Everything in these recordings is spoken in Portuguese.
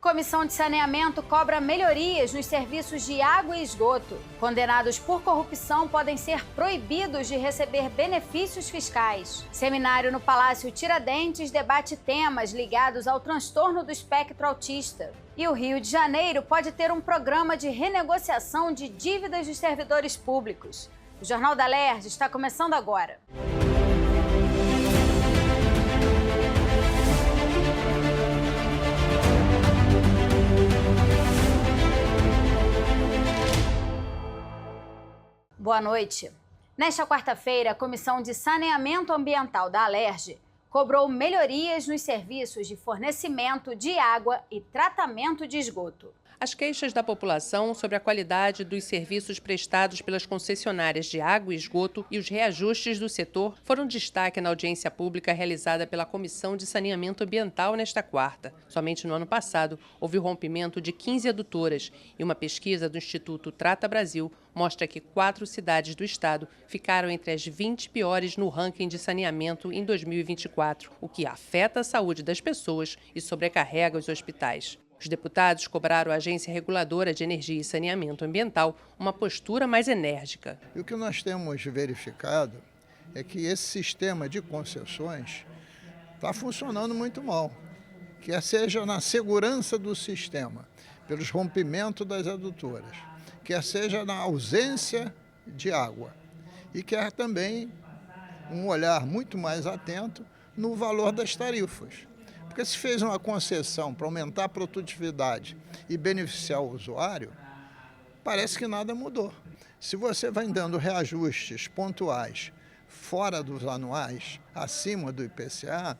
Comissão de Saneamento cobra melhorias nos serviços de água e esgoto. Condenados por corrupção podem ser proibidos de receber benefícios fiscais. Seminário no Palácio Tiradentes debate temas ligados ao transtorno do espectro autista. E o Rio de Janeiro pode ter um programa de renegociação de dívidas dos servidores públicos. O Jornal da Alerj está começando agora. Boa noite. Nesta quarta-feira, a Comissão de Saneamento Ambiental da Alerj cobrou melhorias nos serviços de fornecimento de água e tratamento de esgoto. As queixas da população sobre a qualidade dos serviços prestados pelas concessionárias de água e esgoto e os reajustes do setor foram destaque na audiência pública realizada pela Comissão de Saneamento Ambiental nesta quarta. Somente no ano passado, houve o rompimento de 15 adutoras e uma pesquisa do Instituto Trata Brasil mostra que 4 cidades do estado ficaram entre as 20 piores no ranking de saneamento em 2024, o que afeta a saúde das pessoas e sobrecarrega os hospitais. Os deputados cobraram à Agência Reguladora de Energia e Saneamento Ambiental uma postura mais enérgica. E o que nós temos verificado é que esse sistema de concessões está funcionando muito mal, quer seja na segurança do sistema, pelos rompimentos das adutoras, quer seja na ausência de água e quer também um olhar muito mais atento no valor das tarifas. Porque se fez uma concessão para aumentar a produtividade e beneficiar o usuário, parece que nada mudou. Se você vai dando reajustes pontuais fora dos anuais, acima do IPCA,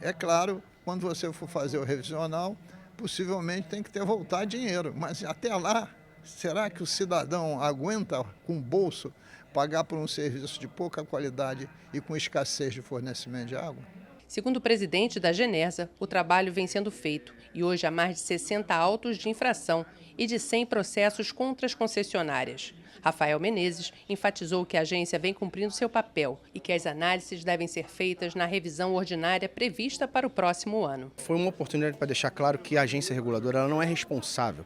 é claro, quando você for fazer o revisional, possivelmente tem que ter voltar dinheiro. Mas até lá, será que o cidadão aguenta com o bolso pagar por um serviço de pouca qualidade e com escassez de fornecimento de água? Segundo o presidente da Genersa, o trabalho vem sendo feito e hoje há mais de 60 autos de infração e de 100 processos contra as concessionárias. Rafael Menezes enfatizou que a agência vem cumprindo seu papel e que as análises devem ser feitas na revisão ordinária prevista para o próximo ano. Foi uma oportunidade para deixar claro que a agência reguladora ela não é responsável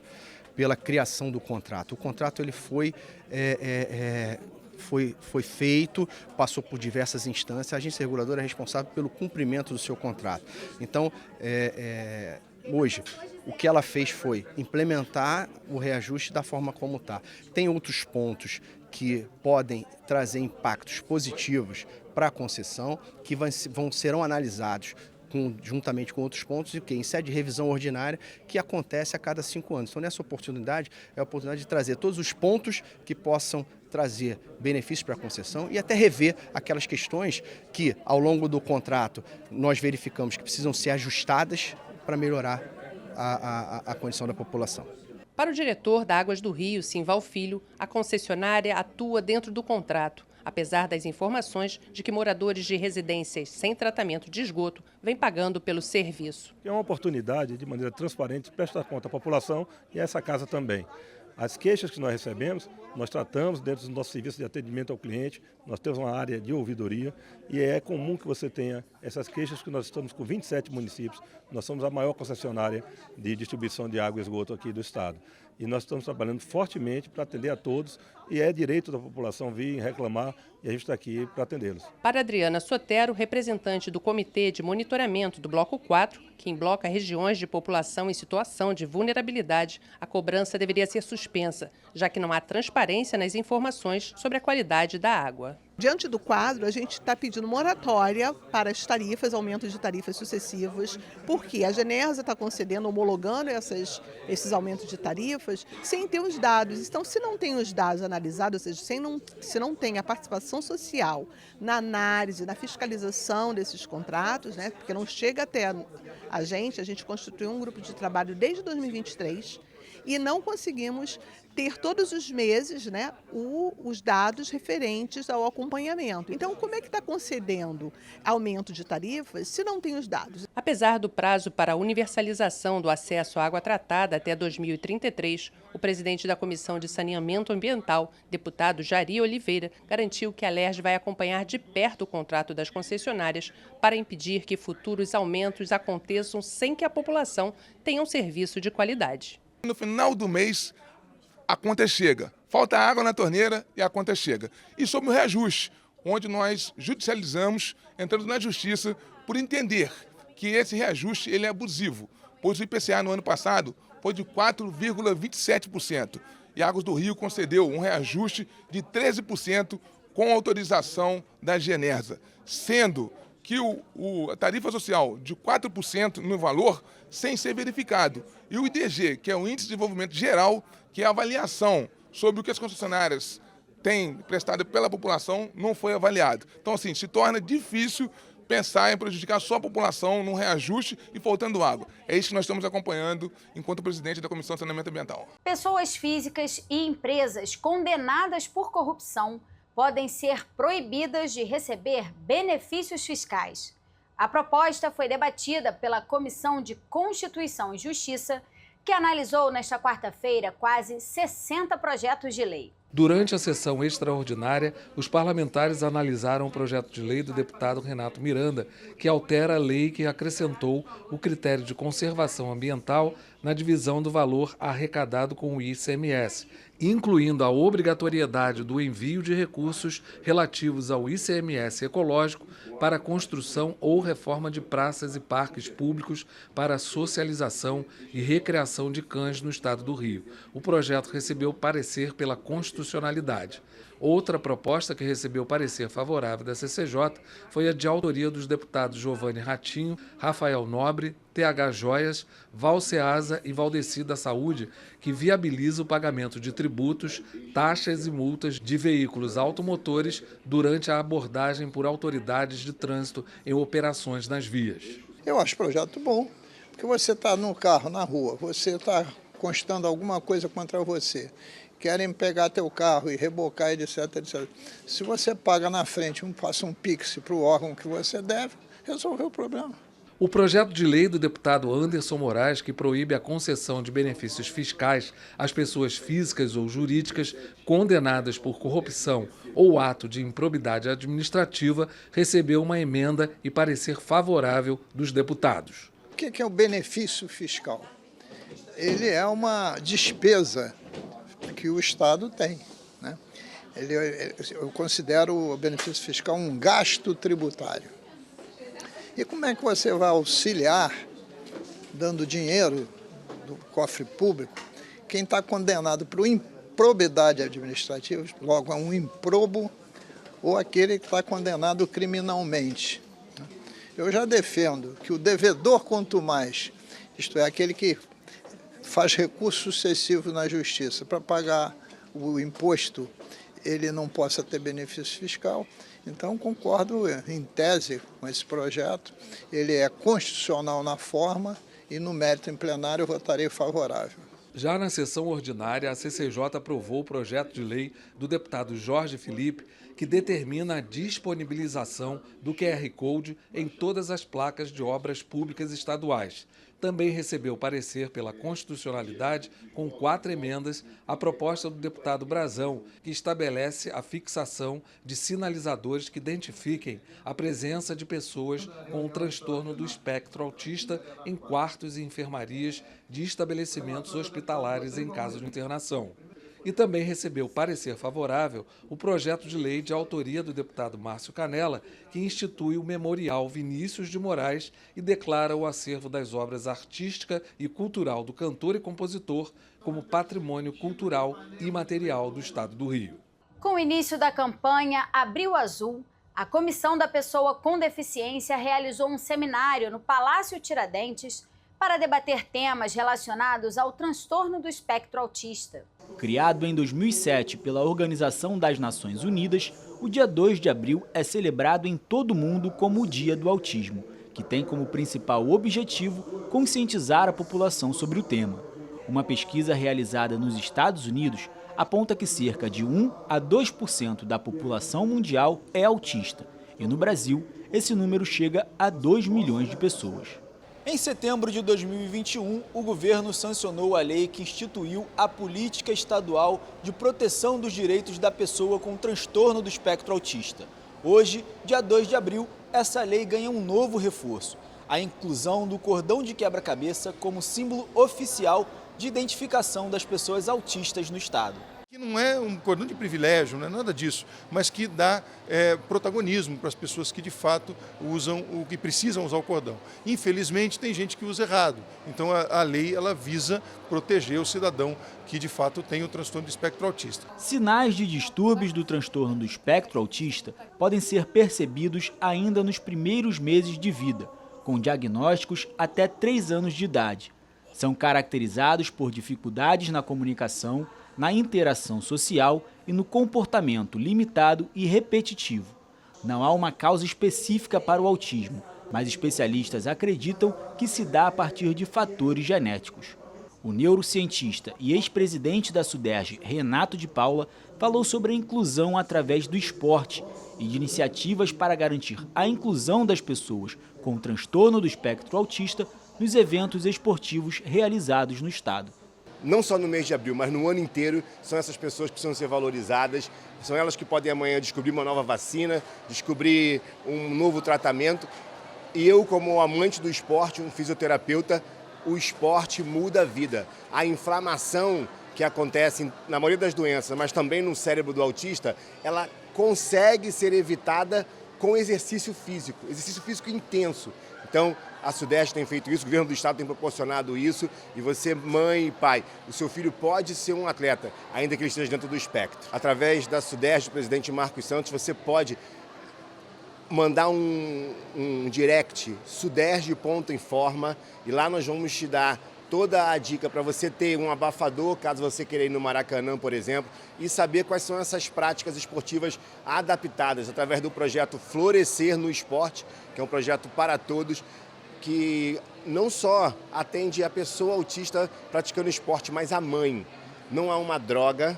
pela criação do contrato. O contrato ele foi feito, passou por diversas instâncias, a agência reguladora é responsável pelo cumprimento do seu contrato. Então, hoje, o que ela fez foi implementar o reajuste da forma como está. Tem outros pontos que podem trazer impactos positivos para a concessão, que serão analisados juntamente com outros pontos, e que em sede de revisão ordinária, que acontece a cada 5 anos. Então, nessa oportunidade, é a oportunidade de trazer todos os pontos que possam trazer benefícios para a concessão e até rever aquelas questões que, ao longo do contrato, nós verificamos que precisam ser ajustadas para melhorar a condição da população. Para o diretor da Águas do Rio, Simval Filho, a concessionária atua dentro do contrato, apesar das informações de que moradores de residências sem tratamento de esgoto vêm pagando pelo serviço. É uma oportunidade, de maneira transparente, de prestar conta à população e a essa casa também. As queixas que nós recebemos, nós tratamos dentro do nosso serviço de atendimento ao cliente, nós temos uma área de ouvidoria e é comum que você tenha essas queixas, que nós estamos com 27 municípios, nós somos a maior concessionária de distribuição de água e esgoto aqui do estado. E nós estamos trabalhando fortemente para atender a todos e é direito da população vir reclamar e a gente está aqui para atendê-los. Para Adriana Sotero, representante do Comitê de Monitoramento do Bloco 4, que embloca regiões de população em situação de vulnerabilidade, a cobrança deveria ser suspensa, já que não há transparência nas informações sobre a qualidade da água. Diante do quadro, a gente está pedindo moratória para as tarifas, aumento de tarifas sucessivos, porque a Genersa está concedendo, homologando esses aumentos de tarifas sem ter os dados. Então, se não tem os dados analisados, ou seja, se não tem a participação social na análise, na fiscalização desses contratos, porque não chega até a gente constituiu um grupo de trabalho desde 2023, e não conseguimos ter todos os meses, né, os dados referentes ao acompanhamento. Então, como é que está concedendo aumento de tarifas se não tem os dados? Apesar do prazo para a universalização do acesso à água tratada até 2033, o presidente da Comissão de Saneamento Ambiental, deputado Jari Oliveira, garantiu que a Alerj vai acompanhar de perto o contrato das concessionárias para impedir que futuros aumentos aconteçam sem que a população tenha um serviço de qualidade. No final do mês, a conta chega. Falta água na torneira e a conta chega. E sobre o reajuste, onde nós judicializamos, entrando na justiça, por entender que esse reajuste ele é abusivo, pois o IPCA no ano passado foi de 4,27%. E a Águas do Rio concedeu um reajuste de 13% com autorização da Genersa, sendo que a tarifa social de 4% no valor sem ser verificado. E o IDG, que é o Índice de Desenvolvimento Geral, que é a avaliação sobre o que as concessionárias têm prestado pela população, não foi avaliado. Então, assim, se torna difícil pensar em prejudicar só a população num reajuste e faltando água. É isso que nós estamos acompanhando enquanto presidente da Comissão de Saneamento Ambiental. Pessoas físicas e empresas condenadas por corrupção podem ser proibidas de receber benefícios fiscais. A proposta foi debatida pela Comissão de Constituição e Justiça, que analisou nesta quarta-feira quase 60 projetos de lei. Durante a sessão extraordinária, os parlamentares analisaram o projeto de lei do deputado Renato Miranda, que altera a lei que acrescentou o critério de conservação ambiental na divisão do valor arrecadado com o ICMS, incluindo a obrigatoriedade do envio de recursos relativos ao ICMS ecológico para a construção ou reforma de praças e parques públicos para socialização e recreação de cães no estado do Rio. O projeto recebeu parecer pela constitucionalidade. Outra proposta que recebeu parecer favorável da CCJ foi a de autoria dos deputados Giovanni Ratinho, Rafael Nobre, TH Joias, Val Ceasa e Valdeci da Saúde, que viabiliza o pagamento de tributos, taxas e multas de veículos automotores durante a abordagem por autoridades de trânsito em operações nas vias. Eu acho o projeto bom, porque você está no carro, na rua, você está constando alguma coisa contra você. Querem pegar teu carro e rebocar, etc, etc. Se você paga na frente, passa um Pix para o órgão que você deve, resolveu o problema. O projeto de lei do deputado Anderson Moraes, que proíbe a concessão de benefícios fiscais às pessoas físicas ou jurídicas condenadas por corrupção ou ato de improbidade administrativa, recebeu uma emenda e parecer favorável dos deputados. O que é o benefício fiscal? Ele é uma despesa que o Estado tem, né? Eu considero o benefício fiscal um gasto tributário. E como é que você vai auxiliar, dando dinheiro do cofre público, quem está condenado por improbidade administrativa, logo é um improbo, ou aquele que está condenado criminalmente? Eu já defendo que o devedor quanto mais, isto é, aquele que faz recurso sucessivo na justiça para pagar o imposto, ele não possa ter benefício fiscal. Então, concordo em tese com esse projeto. Ele é constitucional na forma e no mérito em plenário eu votarei favorável. Já na sessão ordinária, a CCJ aprovou o projeto de lei do deputado Jorge Felipe, que determina a disponibilização do QR Code em todas as placas de obras públicas estaduais. Também recebeu parecer pela constitucionalidade, com 4 emendas, a proposta do deputado Brazão, que estabelece a fixação de sinalizadores que identifiquem a presença de pessoas com o transtorno do espectro autista em quartos e enfermarias de estabelecimentos hospitalares em caso de internação. E também recebeu parecer favorável o projeto de lei de autoria do deputado Márcio Canella, que institui o Memorial Vinícius de Moraes e declara o acervo das obras artística e cultural do cantor e compositor como patrimônio cultural e imaterial do Estado do Rio. Com o início da campanha Abril Azul, a Comissão da Pessoa com Deficiência realizou um seminário no Palácio Tiradentes para debater temas relacionados ao transtorno do espectro autista. Criado em 2007 pela Organização das Nações Unidas, o dia 2 de abril é celebrado em todo o mundo como o Dia do Autismo, que tem como principal objetivo conscientizar a população sobre o tema. Uma pesquisa realizada nos Estados Unidos aponta que cerca de 1 a 2% da população mundial é autista. E no Brasil, esse número chega a 2 milhões de pessoas. Em setembro de 2021, o governo sancionou a lei que instituiu a Política Estadual de Proteção dos Direitos da Pessoa com Transtorno do Espectro Autista. Hoje, dia 2 de abril, essa lei ganha um novo reforço: a inclusão do cordão de quebra-cabeça como símbolo oficial de identificação das pessoas autistas no estado. Que não é um cordão de privilégio, não é nada disso, mas que dá protagonismo para as pessoas que de fato usam, o que precisam usar o cordão. Infelizmente tem gente que usa errado, então a lei ela visa proteger o cidadão que de fato tem o transtorno do espectro autista. Sinais de distúrbios do transtorno do espectro autista podem ser percebidos ainda nos primeiros meses de vida, com diagnósticos até 3 anos de idade. São caracterizados por dificuldades na comunicação, na interação social e no comportamento limitado e repetitivo. Não há uma causa específica para o autismo, mas especialistas acreditam que se dá a partir de fatores genéticos. O neurocientista e ex-presidente da SUDERJ, Renato de Paula, falou sobre a inclusão através do esporte e de iniciativas para garantir a inclusão das pessoas com transtorno do espectro autista nos eventos esportivos realizados no estado. Não só no mês de abril, mas no ano inteiro, são essas pessoas que precisam ser valorizadas, são elas que podem amanhã descobrir uma nova vacina, descobrir um novo tratamento. E eu, como amante do esporte, um fisioterapeuta, o esporte muda a vida. A inflamação que acontece na maioria das doenças, mas também no cérebro do autista, ela consegue ser evitada com exercício físico intenso. Então, a SUDERJ tem feito isso, o governo do estado tem proporcionado isso, e você, mãe e pai, o seu filho pode ser um atleta, ainda que ele esteja dentro do espectro. Através da SUDERJ, do presidente Marcos Santos, você pode mandar um direct, suderj.informa, e lá nós vamos te dar toda a dica para você ter um abafador, caso você queira ir no Maracanã, por exemplo, e saber quais são essas práticas esportivas adaptadas através do projeto Florescer no Esporte, que é um projeto para todos, que não só atende a pessoa autista praticando esporte, mas a mãe. Não há uma droga,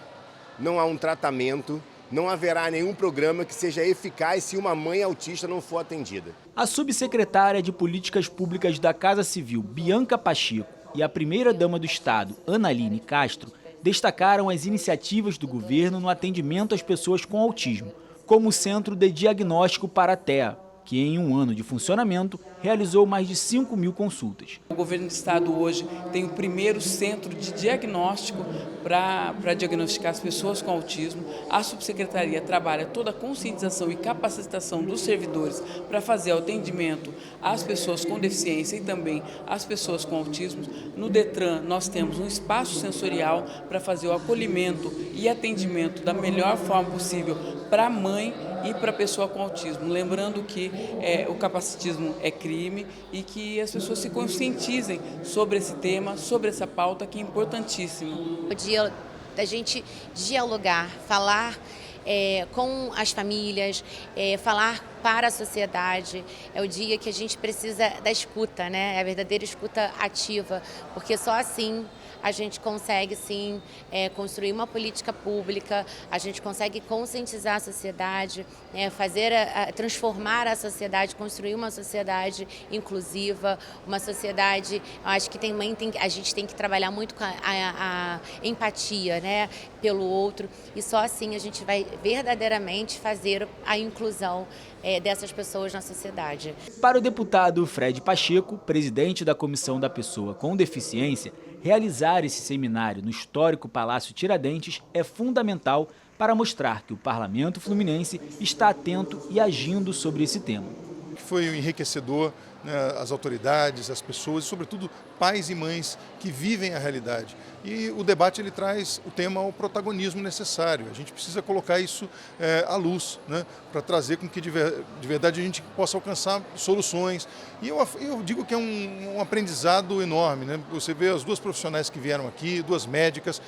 não há um tratamento, não haverá nenhum programa que seja eficaz se uma mãe autista não for atendida. A subsecretária de Políticas Públicas da Casa Civil, Bianca Pacheco, e a primeira-dama do estado, Analine Castro, destacaram as iniciativas do governo no atendimento às pessoas com autismo, como o Centro de Diagnóstico para a TEA, que em um ano de funcionamento realizou mais de 5.000 consultas. O governo do estado hoje tem o primeiro centro de diagnóstico para diagnosticar as pessoas com autismo. A subsecretaria trabalha toda a conscientização e capacitação dos servidores para fazer o atendimento às pessoas com deficiência e também às pessoas com autismo. No Detran nós temos um espaço sensorial para fazer o acolhimento e atendimento da melhor forma possível para a mãe e para a pessoa com autismo. Lembrando que o capacitismo é crime e que as pessoas se conscientizem sobre esse tema, sobre essa pauta que é importantíssima. O dia da gente dialogar, falar com as famílias, falar para a sociedade, é o dia que a gente precisa da escuta, né? A verdadeira escuta ativa, porque só assim a gente consegue, sim, construir uma política pública, a gente consegue conscientizar a sociedade, transformar a sociedade, construir uma sociedade inclusiva, uma sociedade, eu acho que a gente tem que trabalhar muito com a empatia, né, pelo outro, e só assim a gente vai verdadeiramente fazer a inclusão dessas pessoas na sociedade. Para o deputado Fred Pacheco, presidente da Comissão da Pessoa com Deficiência, realizar esse seminário no histórico Palácio Tiradentes é fundamental para mostrar que o Parlamento Fluminense está atento e agindo sobre esse tema. Foi enriquecedor, né, as autoridades, as pessoas, e sobretudo pais e mães que vivem a realidade. E o debate ele traz o tema ao protagonismo necessário. A gente precisa colocar isso à luz, né, para trazer com que de verdade a gente possa alcançar soluções. E eu digo que é um aprendizado enorme, né? Você vê as duas profissionais que vieram aqui, duas médicas,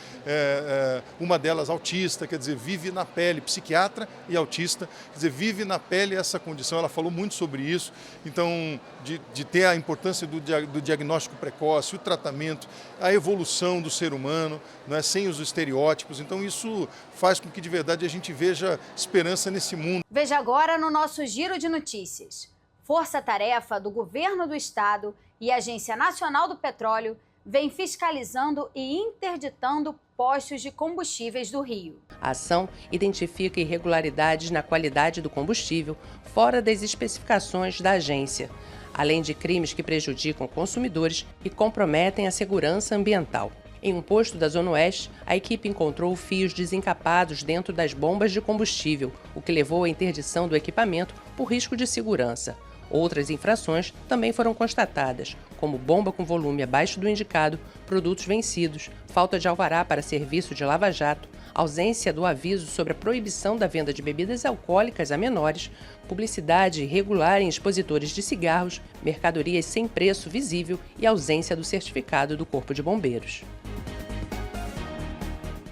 uma delas autista, quer dizer, vive na pele, psiquiatra e autista, quer dizer, vive na pele essa condição. Ela falou muito sobre isso. Então, de ter a importância do diagnóstico precoce, o tratamento, a evolução do ser humano, né, sem os estereótipos. Então isso faz com que de verdade a gente veja esperança nesse mundo. Veja agora no nosso Giro de Notícias. Força-tarefa do Governo do Estado e Agência Nacional do Petróleo vem fiscalizando e interditando postos de combustíveis do Rio. A ação identifica irregularidades na qualidade do combustível fora das especificações da agência, além de crimes que prejudicam consumidores e comprometem a segurança ambiental. Em um posto da Zona Oeste, a equipe encontrou fios desencapados dentro das bombas de combustível, o que levou à interdição do equipamento por risco de segurança. Outras infrações também foram constatadas, como bomba com volume abaixo do indicado, produtos vencidos, falta de alvará para serviço de lava-jato, ausência do aviso sobre a proibição da venda de bebidas alcoólicas a menores, publicidade irregular em expositores de cigarros, mercadorias sem preço visível e ausência do certificado do Corpo de Bombeiros.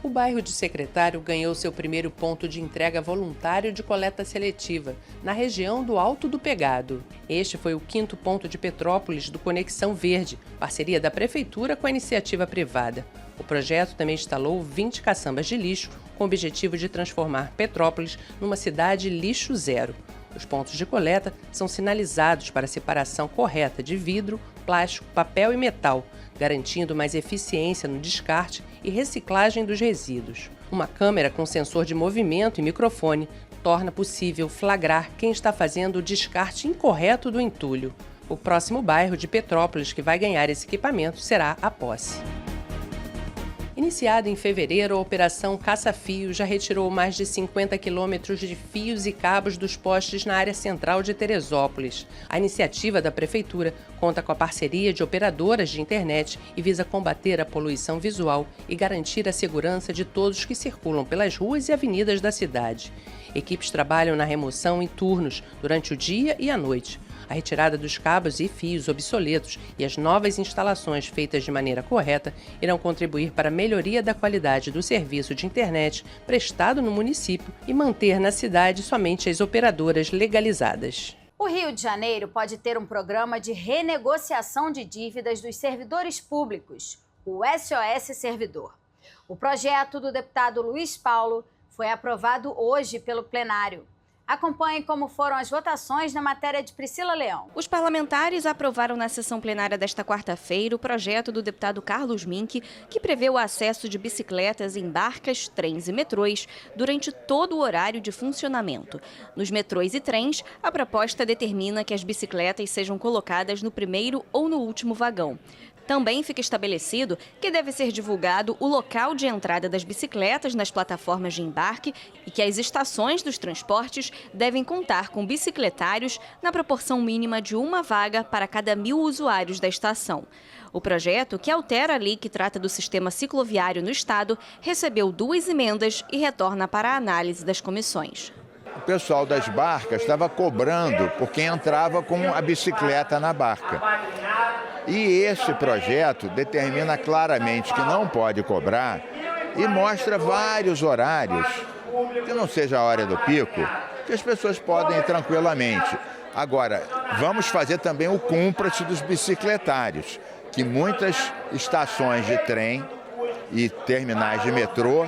O bairro de Secretário ganhou seu primeiro ponto de entrega voluntário de coleta seletiva, na região do Alto do Pegado. Este foi o 5º ponto de Petrópolis do Conexão Verde, parceria da Prefeitura com a iniciativa privada. O projeto também instalou 20 caçambas de lixo, com o objetivo de transformar Petrópolis numa cidade lixo zero. Os pontos de coleta são sinalizados para a separação correta de vidro, plástico, papel e metal, garantindo mais eficiência no descarte e reciclagem dos resíduos. Uma câmera com sensor de movimento e microfone torna possível flagrar quem está fazendo o descarte incorreto do entulho. O próximo bairro de Petrópolis que vai ganhar esse equipamento será a Posse. Iniciada em fevereiro, a Operação Caça-Fio já retirou mais de 50 quilômetros de fios e cabos dos postes na área central de Teresópolis. A iniciativa da Prefeitura conta com a parceria de operadoras de internet e visa combater a poluição visual e garantir a segurança de todos que circulam pelas ruas e avenidas da cidade. Equipes trabalham na remoção em turnos, durante o dia e à noite. A retirada dos cabos e fios obsoletos e as novas instalações feitas de maneira correta irão contribuir para a melhoria da qualidade do serviço de internet prestado no município e manter na cidade somente as operadoras legalizadas. O Rio de Janeiro pode ter um programa de renegociação de dívidas dos servidores públicos, o SOS Servidor. O projeto do deputado Luiz Paulo foi aprovado hoje pelo plenário. Acompanhe como foram as votações na matéria de Priscila Leão. Os parlamentares aprovaram na sessão plenária desta quarta-feira o projeto do deputado Carlos Mink, que prevê o acesso de bicicletas em barcas, trens e metrôs durante todo o horário de funcionamento. Nos metrôs e trens, a proposta determina que as bicicletas sejam colocadas no primeiro ou no último vagão. Também fica estabelecido que deve ser divulgado o local de entrada das bicicletas nas plataformas de embarque e que as estações dos transportes devem contar com bicicletários na proporção mínima de uma vaga para cada 1.000 usuários da estação. O projeto, que altera a lei que trata do sistema cicloviário no estado, recebeu 2 emendas e retorna para a análise das comissões. O pessoal das barcas estava cobrando por quem entrava com a bicicleta na barca. E esse projeto determina claramente que não pode cobrar e mostra vários horários, que não seja a hora do pico, que as pessoas podem ir tranquilamente. Agora, vamos fazer também o cúmplice dos bicicletários, que muitas estações de trem e terminais de metrô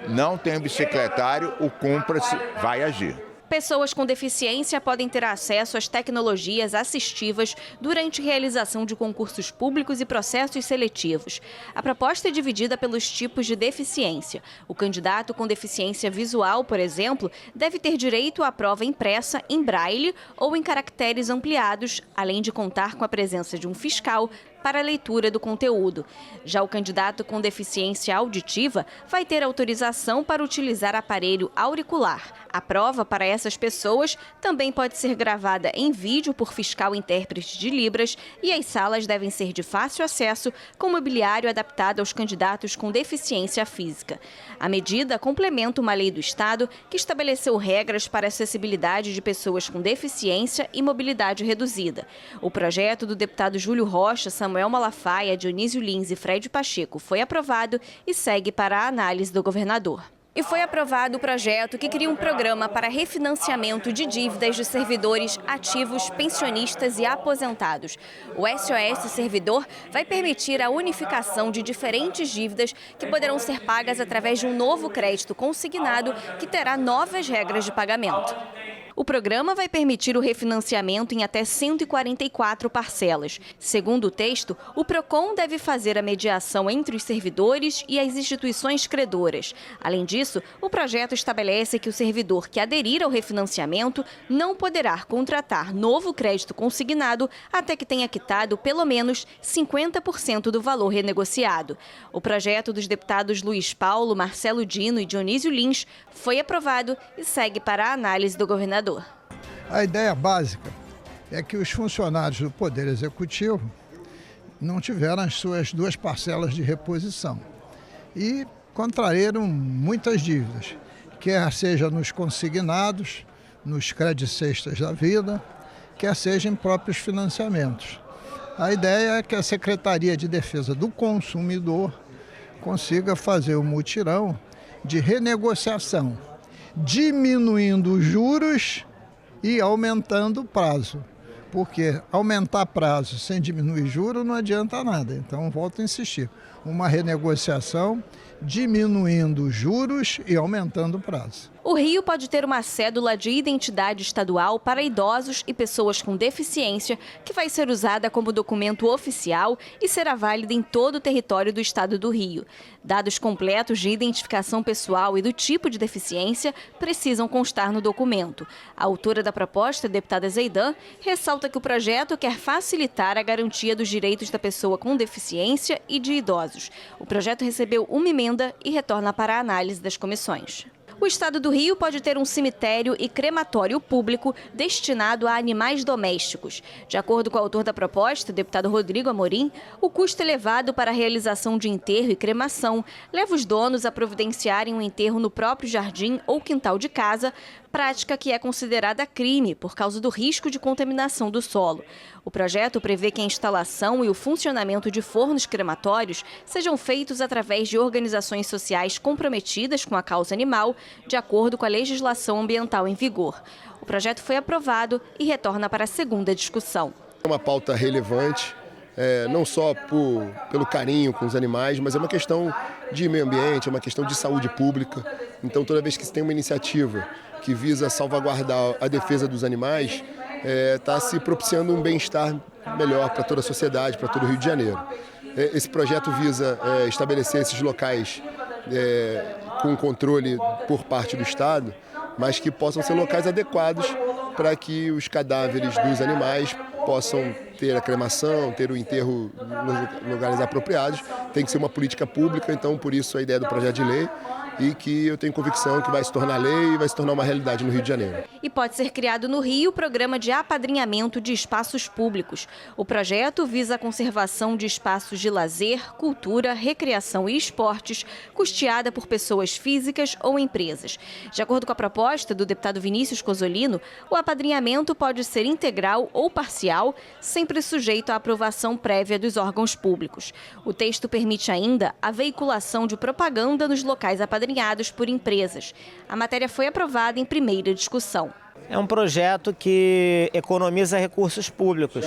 não tem bicicletário, o cúmplice vai agir. Pessoas com deficiência podem ter acesso às tecnologias assistivas durante realização de concursos públicos e processos seletivos. A proposta é dividida pelos tipos de deficiência. O candidato com deficiência visual, por exemplo, deve ter direito à prova impressa em braille ou em caracteres ampliados, além de contar com a presença de um fiscal para a leitura do conteúdo. Já o candidato com deficiência auditiva vai ter autorização para utilizar aparelho auricular. A prova para essas pessoas também pode ser gravada em vídeo por fiscal intérprete de Libras e as salas devem ser de fácil acesso, com mobiliário adaptado aos candidatos com deficiência física. A medida complementa uma lei do Estado que estabeleceu regras para a acessibilidade de pessoas com deficiência e mobilidade reduzida. O projeto do deputado Júlio Rocha, Samuel Malafaia, Dionísio Lins e Fred Pacheco foi aprovado e segue para a análise do governador. E foi aprovado o projeto que cria um programa para refinanciamento de dívidas de servidores ativos, pensionistas e aposentados. O SOS Servidor vai permitir a unificação de diferentes dívidas que poderão ser pagas através de um novo crédito consignado que terá novas regras de pagamento. O programa vai permitir o refinanciamento em até 144 parcelas. Segundo o texto, o PROCON deve fazer a mediação entre os servidores e as instituições credoras. Além disso, o projeto estabelece que o servidor que aderir ao refinanciamento não poderá contratar novo crédito consignado até que tenha quitado pelo menos 50% do valor renegociado. O projeto dos deputados Luiz Paulo, Marcelo Dino e Dionísio Lins foi aprovado e segue para a análise do governador. A ideia básica é que os funcionários do Poder Executivo não tiveram as suas 2 parcelas de reposição e contraíram muitas dívidas, quer seja nos consignados, nos credicestas da vida, quer seja em próprios financiamentos. A ideia é que a Secretaria de Defesa do Consumidor consiga fazer um mutirão de renegociação, diminuindo os juros e aumentando o prazo. Porque aumentar prazo sem diminuir juros não adianta nada. Então, volto a insistir, uma renegociação diminuindo os juros e aumentando o prazo. O Rio pode ter uma cédula de identidade estadual para idosos e pessoas com deficiência, que vai ser usada como documento oficial e será válida em todo o território do estado do Rio. Dados completos de identificação pessoal e do tipo de deficiência precisam constar no documento. A autora da proposta, a deputada Zeidan, ressalta que o projeto quer facilitar a garantia dos direitos da pessoa com deficiência e de idosos. O projeto recebeu uma emenda e retorna para a análise das comissões. O estado do Rio pode ter um cemitério e crematório público destinado a animais domésticos. De acordo com o autor da proposta, o deputado Rodrigo Amorim, o custo elevado para a realização de enterro e cremação leva os donos a providenciarem um enterro no próprio jardim ou quintal de casa, prática que é considerada crime por causa do risco de contaminação do solo. O projeto prevê que a instalação e o funcionamento de fornos crematórios sejam feitos através de organizações sociais comprometidas com a causa animal, de acordo com a legislação ambiental em vigor. O projeto foi aprovado e retorna para a segunda discussão. É uma pauta relevante, não só pelo carinho com os animais, mas é uma questão de meio ambiente, é uma questão de saúde pública. Então, toda vez que se tem uma iniciativa que visa salvaguardar a defesa dos animais, está se propiciando um bem-estar melhor para toda a sociedade, para todo o Rio de Janeiro. Esse projeto visa estabelecer esses locais com controle por parte do Estado, mas que possam ser locais adequados para que os cadáveres dos animais possam ter a cremação, ter o enterro nos lugares apropriados. Tem que ser uma política pública, então por isso a ideia do projeto de lei, e que eu tenho convicção que vai se tornar lei e vai se tornar uma realidade no Rio de Janeiro. E pode ser criado no Rio o programa de apadrinhamento de espaços públicos. O projeto visa a conservação de espaços de lazer, cultura, recreação e esportes, custeada por pessoas físicas ou empresas. De acordo com a proposta do deputado Vinícius Cozzolino, o apadrinhamento pode ser integral ou parcial, sempre sujeito à aprovação prévia dos órgãos públicos. O texto permite ainda a veiculação de propaganda nos locais apadrinhados por empresas. A matéria foi aprovada em primeira discussão. É um projeto que economiza recursos públicos,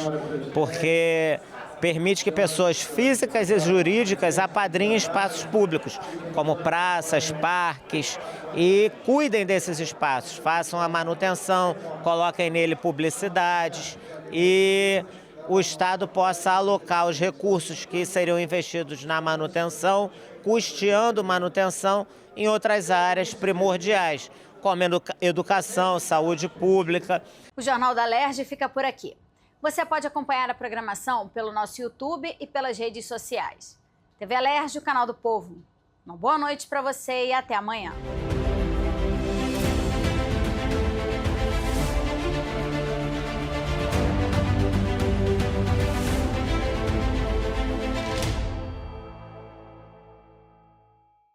porque permite que pessoas físicas e jurídicas apadrinhem espaços públicos, como praças, parques, e cuidem desses espaços, façam a manutenção, coloquem nele publicidades e o Estado possa alocar os recursos que seriam investidos na manutenção, custeando manutenção em outras áreas primordiais, como educação, saúde pública. O Jornal da Alerj fica por aqui. Você pode acompanhar a programação pelo nosso YouTube e pelas redes sociais. TV Alerj, o canal do povo. Uma boa noite para você e até amanhã.